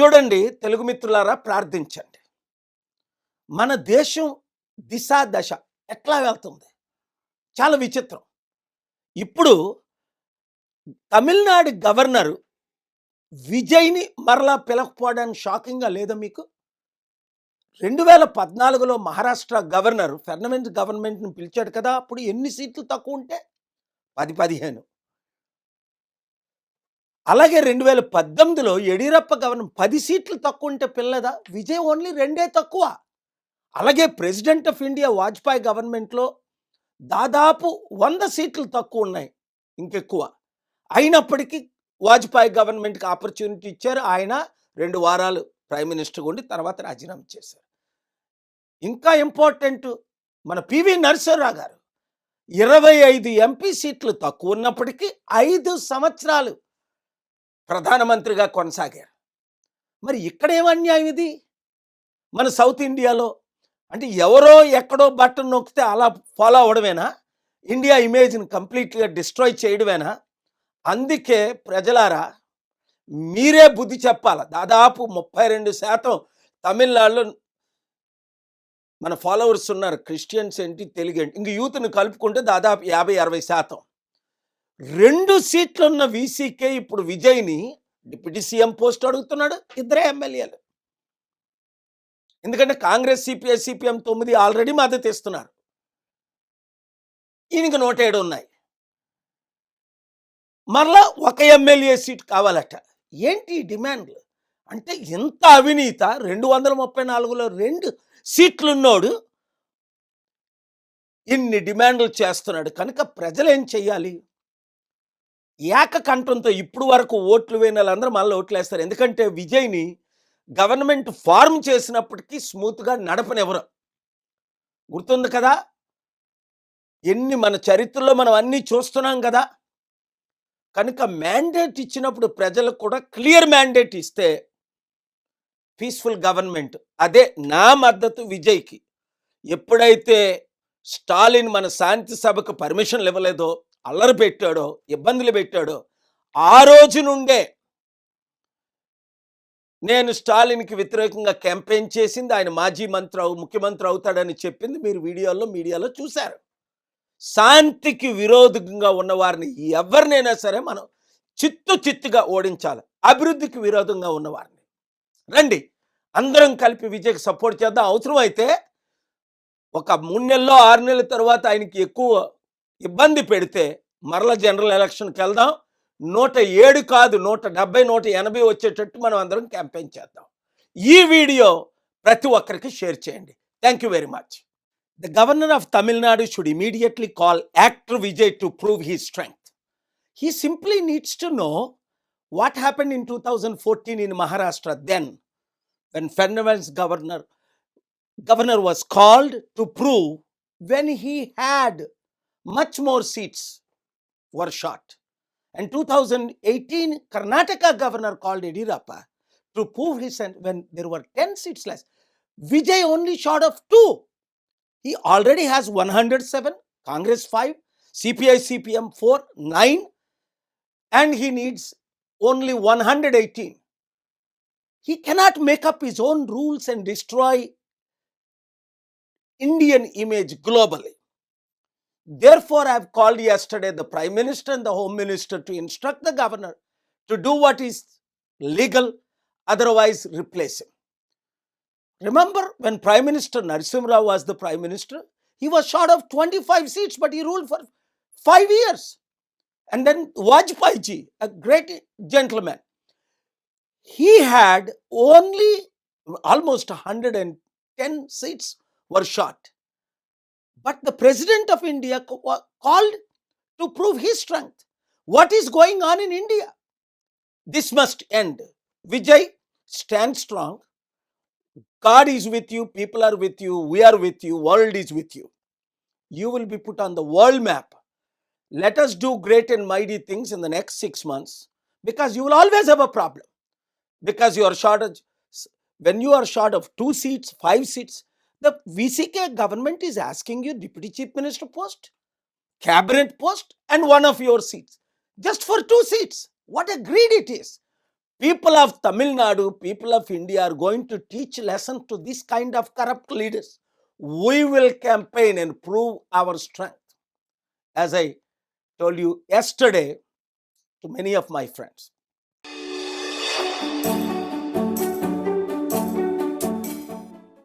చూడండి తెలుగు మిత్రులారా, ప్రార్థించండి. మన దేశం దిశ దశ ఎట్లా వెళ్తుంది? చాలా విచిత్రం. ఇప్పుడు తమిళనాడు గవర్నరు విజయ్‌ని మరలా పిలవకపోవడానికి షాకింగ్‌గా లేదా మీకు? 2014లో మహారాష్ట్ర గవర్నర్ ఫెర్నాండెస్ గవర్నమెంట్‌ని పిలిచాడు కదా! అప్పుడు ఎన్ని సీట్లు తక్కువుంటే? 10, 15. అలాగే 2018లో యడియూరప్ప గవర్నర్ 10 సీట్లు తక్కువుంటే పిలలేదా? విజయ్ ఓన్లీ 2 తక్కువ. అలాగే ప్రెసిడెంట్ ఆఫ్ ఇండియా వాజ్పేయి గవర్నమెంట్‌లో దాదాపు 100 సీట్లు తక్కువున్నాయి, ఇంకెక్కువ. అయినప్పటికీ వాజ్పేయి గవర్నమెంట్‌కి ఆపర్చునిటీ ఇచ్చారు. ఆయన 2 వారాలు ప్రైమ్ మినిస్టర్‌గా ఉండి తర్వాత రాజీనామా చేశారు. ఇంకా ఇంపార్టెంట్, మన పివి నరసింహారావు గారు 25 ఎంపీ సీట్లు తక్కువున్నప్పటికీ 5 సంవత్సరాలు ప్రధానమంత్రిగా కొనసాగారు. మరి ఇక్కడేం అన్యాయం ఇది? మన సౌత్ ఇండియాలో అంటే ఎవరో ఎక్కడో బటన్ నొక్కితే అలా ఫాలో అవ్వడమేనా? ఇండియా ఇమేజ్‌ని కంప్లీట్‌గా డిస్ట్రాయ్ చేయడమేనా? అందుకే ప్రజలారా, మీరే బుద్ధి చెప్పాల. దాదాపు 32% తమిళనాడులో మన ఫాలోవర్స్ ఉన్నారు. క్రిస్టియన్స్ ఏంటి, తెలుగేంటి, ఇంక యూత్‌ని కలుపుకుంటే దాదాపు 50-60%. 2 సీట్లున్న వీసీకే ఇప్పుడు విజయ్‌ని డిప్యూటీ సీఎం పోస్ట్ అడుగుతున్నాడు. ఇద్దరే ఎమ్మెల్యేలు. ఎందుకంటే కాంగ్రెస్, సిపిఐ, సిపిఎం 9 ఆల్రెడీ మద్దతు ఇస్తున్నారు. ఈయనకి 107 ఉన్నాయి. మరలా ఒక ఎమ్మెల్యే సీట్ కావాలట. ఏంటి డిమాండ్లు? అంటే ఎంత అవినీత! 234లో 2 సీట్లున్నోడు ఇన్ని డిమాండ్లు చేస్తున్నాడు. కనుక ప్రజలేం చెయ్యాలి? ఏకకంఠంతో ఇప్పుడు వరకు ఓట్లు వేయని వాళ్ళందరూ మళ్ళీ ఓట్లేస్తారు. ఎందుకంటే విజయ్‌ని గవర్నమెంట్ ఫార్మ్ చేసినప్పటికీ స్మూత్‌గా నడపనివ్వరు. గుర్తుంది కదా! ఎన్ని మన చరిత్రలో మనం అన్నీ చూస్తున్నాం కదా! కనుక మ్యాండేట్ ఇచ్చినప్పుడు ప్రజలకు కూడా క్లియర్ మ్యాండేట్ ఇస్తే పీస్‌ఫుల్ గవర్నమెంట్. అదే నా మద్దతు విజయ్‌కి. ఎప్పుడైతే స్టాలిన్ మన శాంతి సభకు పర్మిషన్లు ఇవ్వలేదో, అల్లరి పెట్టాడో, ఇబ్బందులు పెట్టాడో, ఆ రోజు నుండే నేను స్టాలిన్‌కి వ్యతిరేకంగా క్యాంపెయిన్ చేసింది. ఆయన మాజీ ముఖ్యమంత్రి అవుతాడని చెప్పింది మీరు మీడియాలో చూశారు. శాంతికి విరోధంగా ఉన్న వారిని ఎవరినైనా సరే మనం చిత్తుగా ఓడించాలి. అభివృద్ధికి విరోధంగా ఉన్నవారిని రండి అందరం కలిపి విజయ్కి సపోర్ట్ చేద్దాం. అవసరమైతే ఒక 3 నెలల్లో 6 నెలల తర్వాత ఆయనకి ఎక్కువ ఇబ్బంది పెడితే మరల జనరల్ ఎలక్షన్కి వెళ్దాం. 107 కాదు, 170, 180 వచ్చేటట్టు మనం అందరం క్యాంపెయిన్ చేద్దాం. ఈ వీడియో ప్రతి ఒక్కరికి షేర్ చేయండి. Thank you very much. The governor of Tamil Nadu should immediately call actor Vijay to prove his strength. He simply needs to know what happened in 2014 in Maharashtra then, when Fernandez governor was called to prove when he had much more seats were shot. And 2018 Karnataka governor called Yediyurappa to prove his, when there were 10 seats less. Vijay only short of 2. He already has 107, Congress 5, CPI, CPM 4, 9, and he needs only 118. He cannot make up his own rules and destroy Indian image globally. Therefore, I have called yesterday the Prime Minister and the Home Minister to instruct the governor to do what is legal, otherwise replace him. Remember when Prime Minister Narasimha Rao was the Prime Minister, he was short of 25 seats, but he ruled for 5 years. And then Vajpayee ji, a great gentleman, he had only almost 110 seats were shot. But the President of India called to prove his strength. What is going on in India? This must end. Vijay, stand strong. God is with you, people are with you, we are with you, world is with you. You will be put on the world map. Let us do great and mighty things in the next 6 months, because you will always have a problem. Because you are short of, when you are short of 2 seats, 5 seats, the VCK government is asking you Deputy Chief Minister post, Cabinet post, and one of your seats. Just for 2 seats. What a greed it is. People of Tamil Nadu, people of India are going to teach lesson to this kind of corrupt leaders. We will campaign and prove our strength. As I told you yesterday to many of my friends.